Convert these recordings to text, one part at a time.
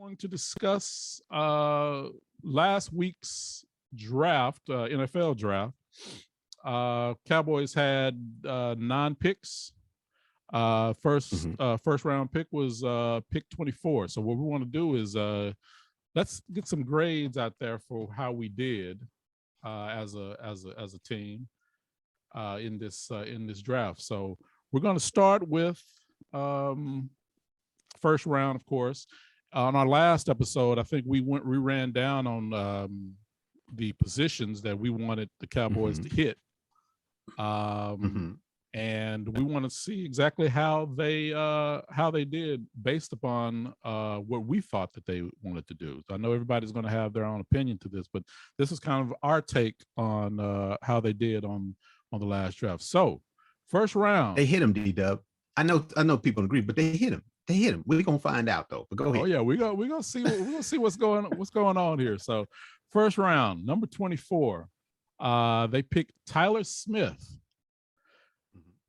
going to discuss last week's draft, NFL draft. Cowboys had 9 picks. First round pick was pick 24. So what we want to do is let's get some grades out there for how we did as a team in this draft. So we're going to start with first round, of course. On our last episode, I think we ran down on the positions that we wanted the Cowboys to hit. And we want to see exactly how they did based upon what we thought that they wanted to do. I know everybody's going to have their own opinion to this, but this is kind of our take on how they did on the last draft. So, first round, they hit him, D-Dub. I know people agree, but they hit him. We're gonna find out though. But go ahead. Oh yeah, we're gonna see what's going on here. So, first round, number 24, they picked Tyler Smith.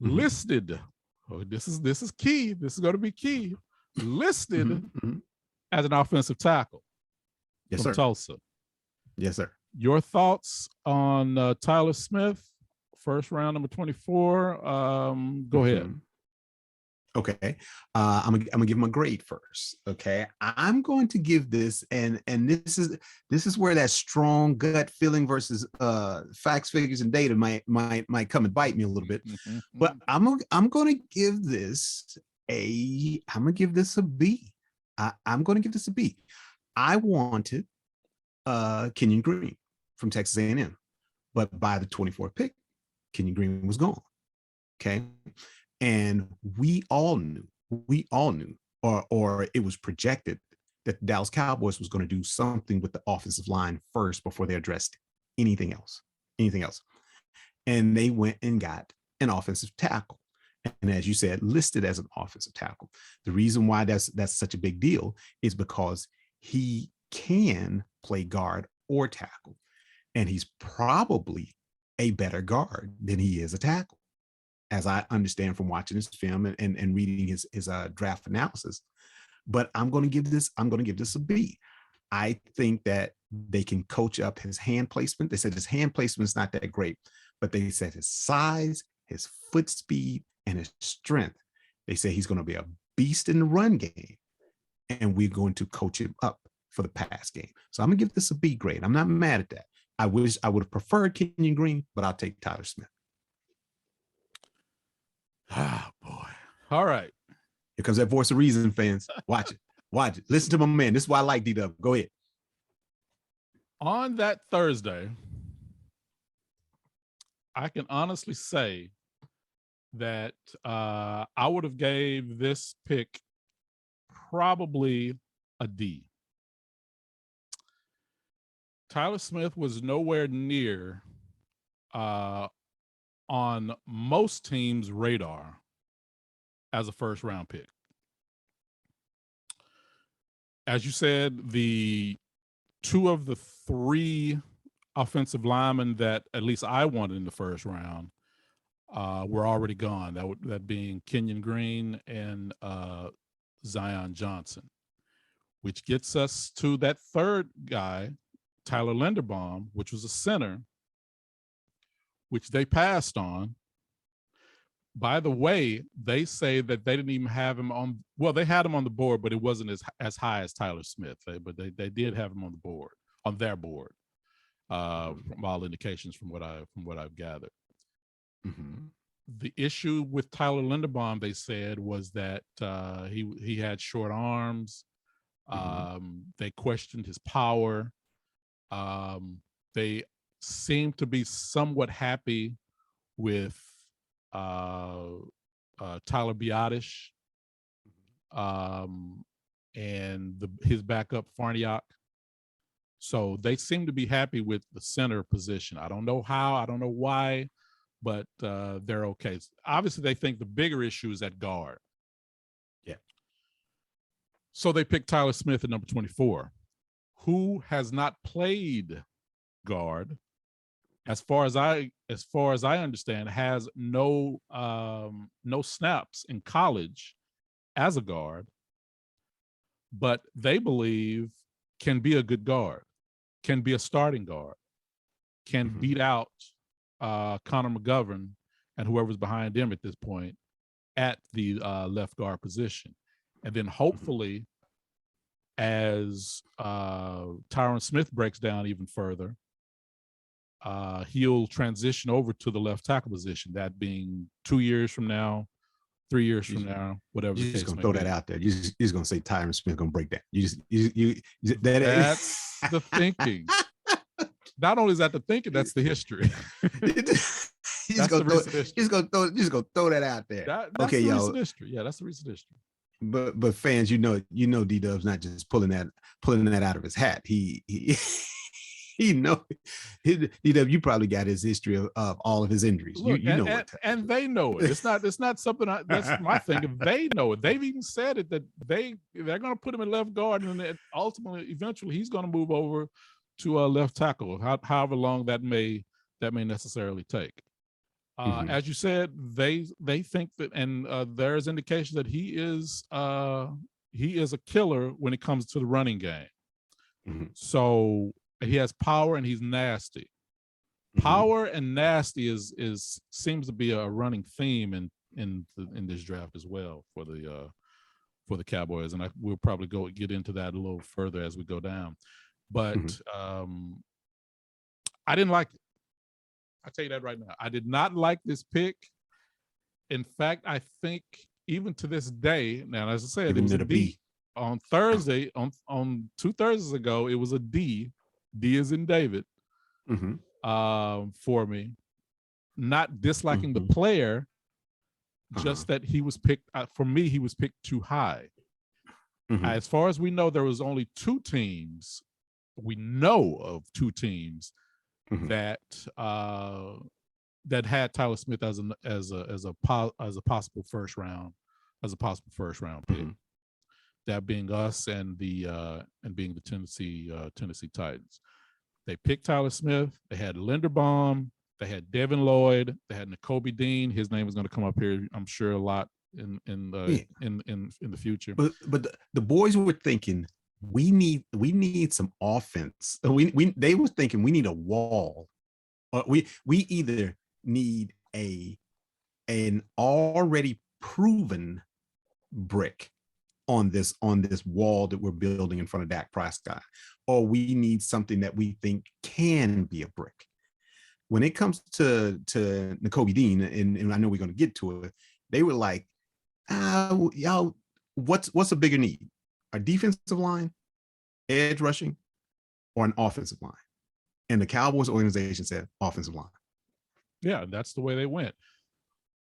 Listed. Oh, this is key. This is going to be key. Listed as an offensive tackle. Yes, from sir. Tulsa. Yes, sir. Your thoughts on Tyler Smith, first round, number 24? Go ahead. Okay, I'm gonna give him a grade first. Okay, I'm going to give this, and this is where that strong gut feeling versus facts, figures, and data might come and bite me a little bit. But I'm gonna give this a B. I'm gonna give this a B. I wanted Kenyon Green from Texas A&M, but by the 24th pick, Kenyon Green was gone. Okay. And we all knew, or it was projected that the Dallas Cowboys was going to do something with the offensive line first before they addressed anything else. And they went and got an offensive tackle. And as you said, listed as an offensive tackle. The reason why that's such a big deal is because he can play guard or tackle. And he's probably a better guard than he is a tackle, as I understand from watching his film and reading his draft analysis. But I'm going to give this a B. I think that they can coach up his hand placement. They said his hand placement is not that great, but they said his size, his foot speed, and his strength. They say he's going to be a beast in the run game, and we're going to coach him up for the pass game. So I'm going to give this a B grade. I'm not mad at that. I wish I would have preferred Kenyon Green, but I'll take Tyler Smith. Ah, boy. All right. Here comes that voice of reason, fans. Watch it. Listen to my man. This is why I like D-Dub. Go ahead. On that Thursday, I can honestly say that I would have gave this pick probably a D. Tyler Smith was nowhere near on most teams' radar as a first round pick. As you said, the 2 of the 3 offensive linemen that at least I wanted in the first round were already gone. That being Kenyon Green and Zion Johnson, which gets us to that third guy, Tyler Linderbaum, which was a center, which they passed on. By the way, they say that they didn't even have him on. Well, they had him on the board, but it wasn't as high as Tyler Smith. But they did have him on the board, on their board, from all indications from what I've gathered. The issue with Tyler Linderbaum, they said, was that he had short arms. They questioned his power. They seemed to be somewhat happy with Tyler Biadasz and his backup Farniok. So they seem to be happy with the center position. I don't know how, I don't know why, but they're okay. Obviously, they think the bigger issue is at guard. Yeah. So they picked Tyler Smith at number 24, who has not played guard, as far as I understand, has no snaps in college as a guard. but they believe can be a good guard, can be a starting guard, can beat out Connor McGovern and whoever's behind him at this point at the left guard position. And then hopefully, as Tyron Smith breaks down even further, he'll transition over to the left tackle position, that being 2 years from now, 3 years from now, whatever. You're just gonna throw that out there. You're just gonna say Tyron Smith gonna break that. That's the thinking. Not only is that the thinking, that's the history. Just gonna throw that out there. That's okay, the y'all. History. Yeah, that's the recent history. But fans, D-Dub's not just pulling that out of his hat. He D-Dub, you probably got his history of all of his injuries. Look, you know and they know it. It's not something that's my thinking. They know it. They've even said it, that they're going to put him in left guard, and ultimately, eventually, he's going to move over to a left tackle. However long that may necessarily take. As you said, they think that, and there's indication that he is a killer when it comes to the running game. So he has power and he's nasty. Power and nasty seems to be a running theme in this draft as well for the Cowboys, and we'll probably get into that a little further as we go down. But I didn't like it. I'll tell you that right now. I did not like this pick. In fact, I think even to this day, now as I said, it was a B. On Thursday, on 2 Thursdays ago, it was a D. D as in David. For me, not disliking the player, just that he was picked. For me, he was picked too high. As far as we know, there was only 2 teams. We know of 2 teams that had Tyler Smith as a possible first round pick. That being us and being the Tennessee Titans. They picked Tyler Smith. They had Linderbaum. They had Devin Lloyd. They had Nakobe Dean. His name is going to come up here, I'm sure, a lot in the future. But the boys were thinking we need some offense. They were thinking we need a wall. We either need an already proven brick on this wall that we're building in front of Dak Prescott, or we need something that we think can be a brick. When it comes to Nakobe Dean, and I know we're going to get to it, they were like, y'all, what's a bigger need? A defensive line, edge rushing, or an offensive line? And the Cowboys organization said offensive line. Yeah, that's the way they went.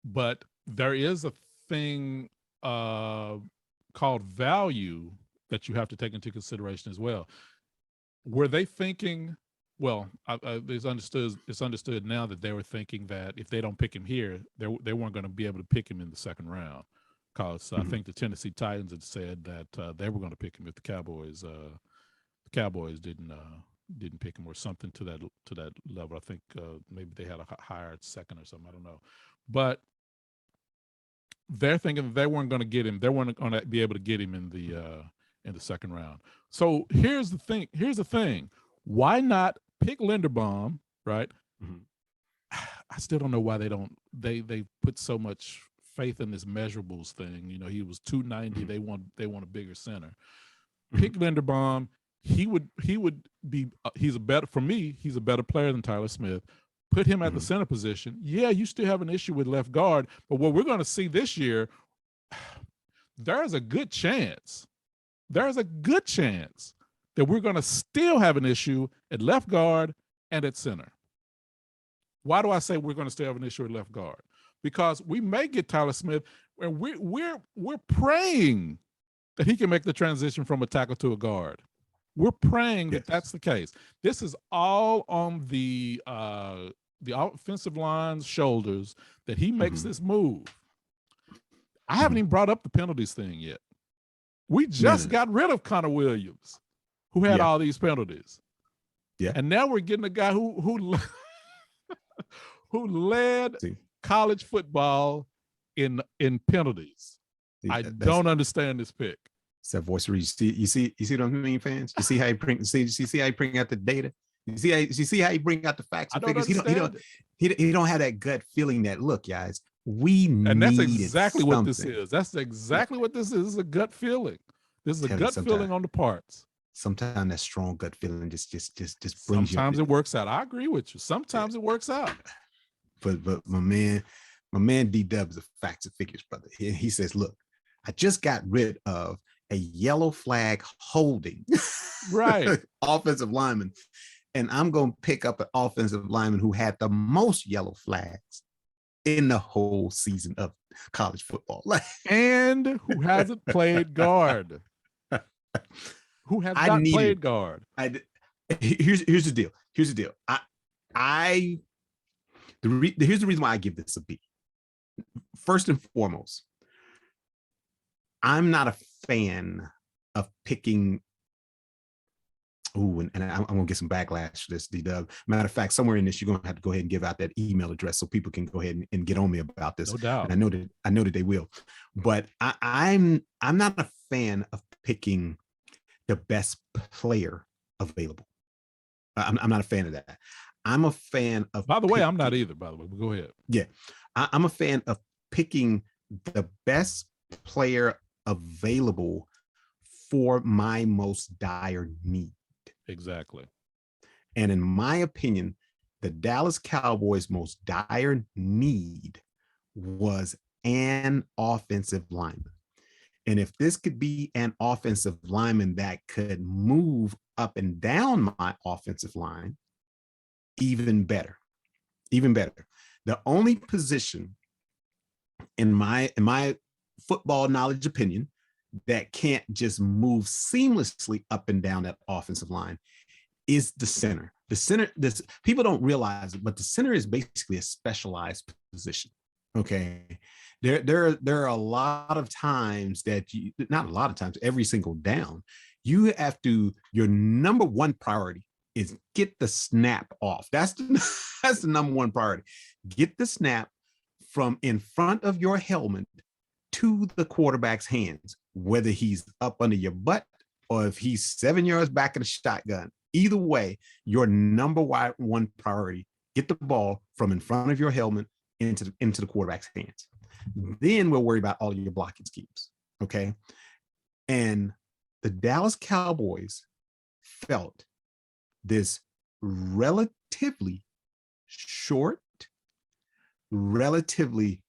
But there is a thing called value that you have to take into consideration as well. Were they thinking, well, it's understood now that they were thinking that if they don't pick him here, they weren't going to be able to pick him in the second round, because I think the Tennessee Titans had said that they were going to pick him if the Cowboys didn't pick him, or something to that level. I think maybe they had a higher second or something. I don't know, but they're thinking they weren't going to get him. They weren't going to be able to get him in the second round. So here's the thing. Why not pick Linderbaum, right? I still don't know why they put so much faith in this measurables thing. He was 290. They want a bigger center. Pick Linderbaum. He's a better player than Tyler Smith. Put him at the center position. Yeah, you still have an issue with left guard, but what we're going to see this year, there's a good chance that we're going to still have an issue at left guard and at center. Why do I say we're going to still have an issue at left guard? Because we may get Tyler Smith, and we're praying that he can make the transition from a tackle to a guard. We're praying that that's the case. This is all on the offensive line's shoulders, that he makes this move. I haven't even brought up the penalties thing yet. We just got rid of Connor Williams, who had all these penalties. Yeah. And now we're getting a guy who led college football in penalties. I don't understand this pick. It's that voice read. You see what I mean, fans? You see how he bring see how he bring out the data? You see how he bring out the facts I and don't figures? understand it. He don't have that gut feeling that, look, guys, we And that's needed exactly what this something. is. That's exactly what this is. This is a gut feeling. This is a Tell you gut feeling on the parts. Sometimes that strong gut feeling just brings Sometimes you. it works out. I agree with you. Sometimes it works out. But my man D Dub is a facts and figures brother. He says, look, I just got rid of a yellow flag holding Right. offensive lineman, and I'm going to pick up an offensive lineman who had the most yellow flags in the whole season of college football. And who hasn't played guard? Who has not played guard? Here's the deal. Here's the deal. Here's the reason why I give this a B. First and foremost, I'm not a fan of picking. And I'm gonna get some backlash for this, D-Dub. Matter of fact, somewhere in this, you're gonna have to go ahead and give out that email address so people can go ahead and get on me about this. No doubt. And I know that they will. But I'm not a fan of picking the best player available. I'm not a fan of that. I'm a fan of. By the way, I'm not either. By the way, but go ahead. Yeah, I'm a fan of picking the best player available for my most dire need. Exactly. And in my opinion, the Dallas Cowboys' most dire need was an offensive lineman. And if this could be an offensive lineman that could move up and down my offensive line, even better. Even better. The only position in my football knowledge opinion that can't just move seamlessly up and down that offensive line is the center. The center, people don't realize it, but the center is basically a specialized position. Okay. There are a lot of times that not a lot of times, every single down, you have to, your number one priority is get the snap off. That's the number one priority. Get the snap from in front of your helmet to the quarterback's hands, whether he's up under your butt or if he's 7 yards back in the shotgun. Either way, your number one priority, get the ball from in front of your helmet into the quarterback's hands. Then we'll worry about all of your blocking schemes. Okay. And the Dallas Cowboys felt this relatively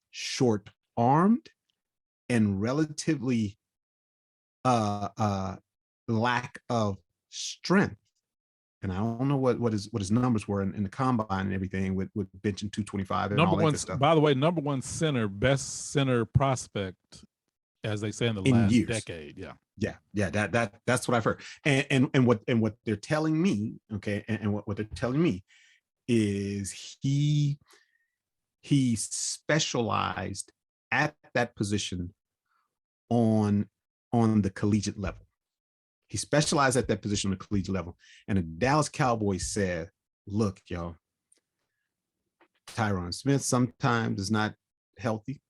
short-armed, and relatively lack of strength. And I don't know what his numbers were in the combine and everything with benching 225 and all that good stuff. By the way, number one center, best center prospect, as they say in the last decade. Yeah. That's what I've heard. And what they're telling me, okay, and what they're telling me is he specialized at that position on the collegiate level. He specialized at that position on the collegiate level. And the Dallas Cowboys said, look, y'all, Tyron Smith sometimes is not healthy.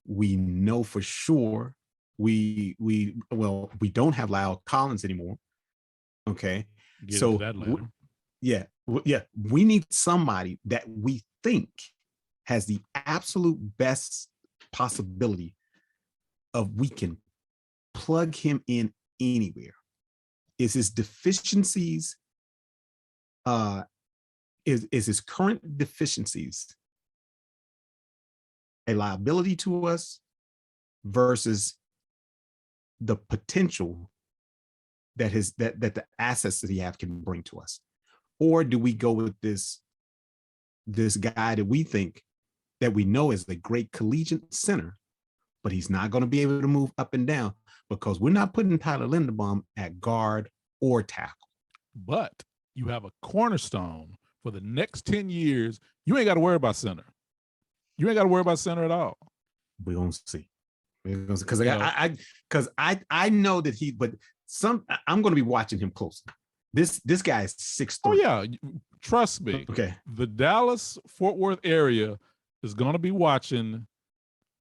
We know for sure we don't have Lyle Collins anymore. Okay. So we need somebody that we think has the absolute best possibility of we can plug him in anywhere. Is his deficiencies, is his current deficiencies a liability to us versus the potential that the assets that he have can bring to us? Or do we go with this guy that we think, that we know is a great collegiate center, but he's not going to be able to move up and down because we're not putting Tyler Linderbaum at guard or tackle. But you have a cornerstone for the next 10 years. You ain't got to worry about center. You ain't got to worry about center at all. We're going to see. Because I know that I'm going to be watching him closely. This guy is 6'3". Oh yeah, trust me. Okay. The Dallas-Fort Worth area is going to be watching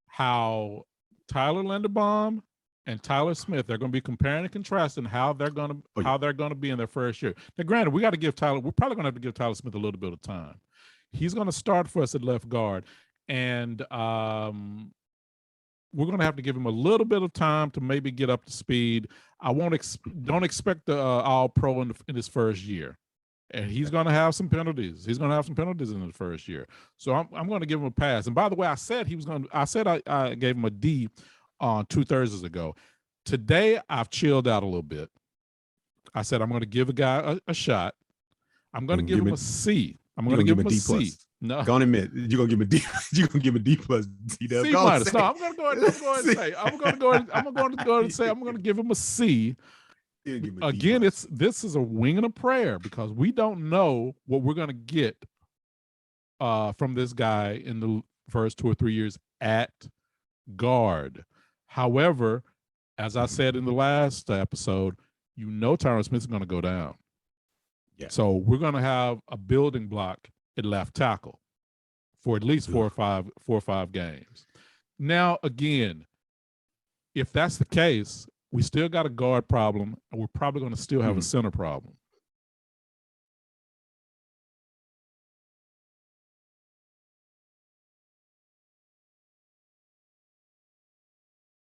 how Tyler Linderbaum and Tyler Smith, they're going to be comparing and contrasting how they're going to Oh, yeah. how they're going to be in their first year. Now, granted, we got to give Tyler. We're probably going to have to give Tyler Smith a little bit of time. He's going to start for us at left guard, and we're going to have to give him a little bit of time to maybe get up to speed. I don't expect the All Pro in his first year, and he's going to have some penalties. He's going to have some penalties in the first year, so I'm going to give him a pass. And by the way, I said I gave him a D on 2 Thursdays ago. Today I've chilled out a little bit. I said I'm going to give a guy a shot. I'm going to give him a C. I'm going to give him a C. No, go on, admit you're gonna give him a D. You're gonna give him a D plus. C minus. No, I'm going to go ahead and say I'm going to go ahead and say I'm going to give him a C. Again, this is a wing and a prayer because we don't know what we're going to get from this guy in the first 2 or 3 years at guard. However, as I said in the last episode, Tyron Smith is going to go down. Yeah. So we're going to have a building block at left tackle for at least 4 or 5 games. Now, again, if that's the case, we still got a guard problem, and we're probably going to still have a center problem.